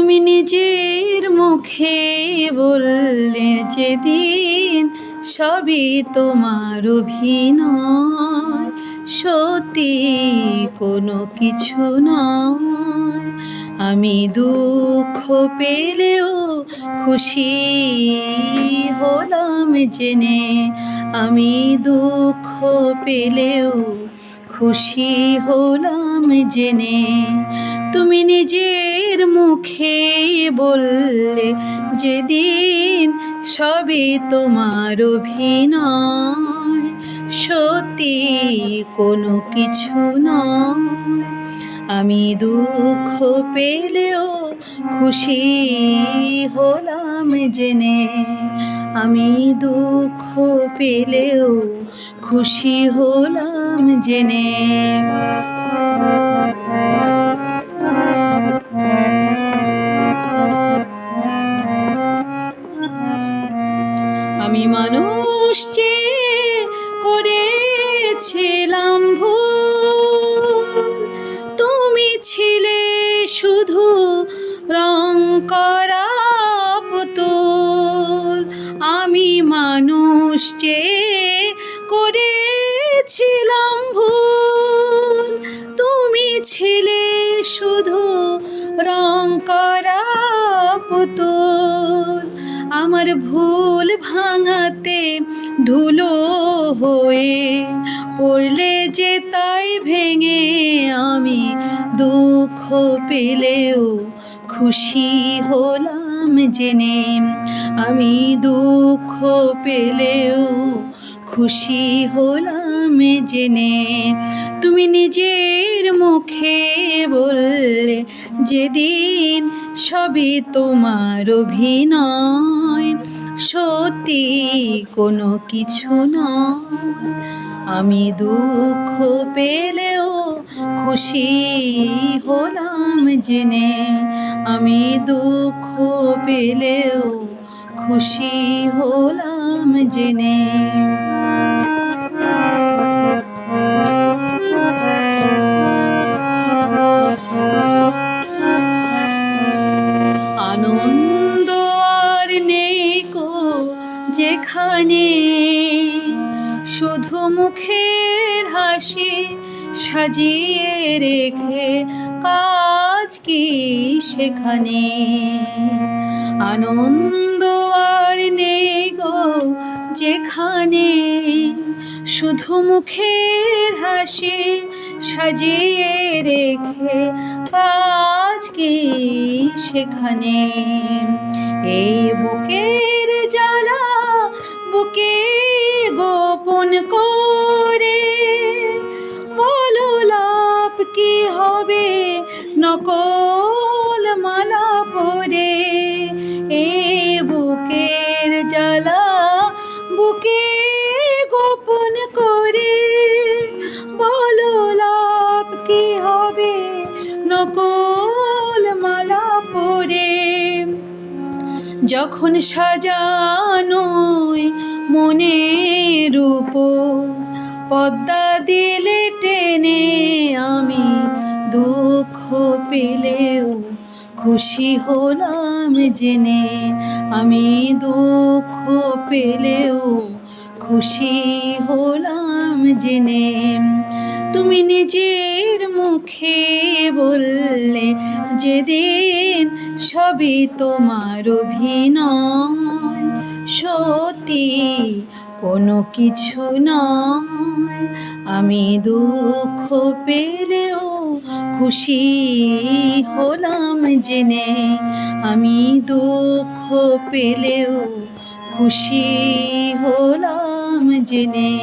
তুমি নিজের মুখে বললে যেদিন সবই তোমার অভিনয়, সত্যি কোনো কিছু নয়। আমি দুঃখ পেলেও খুশি হলাম জেনে, আমি দুঃখ পেলেও খুশি হলাম জেনে। তুমি নিজের মুখে বললে যেদিন সবই তোমার অভিনয়, সত্যি কোনো কিছু নয়। আমি দুঃখ পেলেও খুশি হলাম জেনে, আমি দুঃখ পেলেও খুশি হলাম জেনে। আমি মানুষ চেয়ে করেছিলাম ভুল, তুমি ছিলে শুধু রং করা পুতুল। আমি মানুষ চেয়ে করেছিলাম ভুল, তুমি ছিলে শুধু রং করা পুতুল। আমার ভুল ভাঙাতে ধুলো হয়ে পড়লে যে তাই ভেঙে, আমি দুঃখ পেলেও খুশি হলাম জেনে, আমি দুঃখ পেলেও খুশি হলাম জেনে। তুমি নিজের মুখে বললে যেদিন সবই তোমার অভিনয়, সত্যি কোনো কিছু নয়। আমি দুঃখ পেলেও খুশি হলাম জেনে, আমি দুঃখ পেলেও খুশি হলাম জেনে। আনন্দ আর নেই কো যেখানে, শুধু মুখের হাসি সাজিয়ে রেখে কাজ কি সেখানে। আনন্দ আর নেই গো যেখানে, শুধু মুখের হাসি সাজিয়ে রেখে কাজ কি সেখানে। এই বুকের জ্বালা বুকে গোপন করে, বলো লাভ কি হবে নকল মালা পরে। এই বুকের জ্বালা বুকে গোপন করে, বলো লাভ কি হবে নকল মালা পরে। যখন সাজানোই মনের উপর পর্দা দিলে টেনে, আমি দুঃখ পেলেও খুশি হলাম জেনে, আমি দুঃখ পেলেও খুশি হলাম জেনে। তুমি নিজের মুখে বললে যেদিন সবই তোমার অভিনয়, সত্যি কোনো কিছু নয়। আমি দুঃখ পেলেও খুশি হলাম জেনে, আমি দুঃখ পেলেও খুশি হলাম জেনে।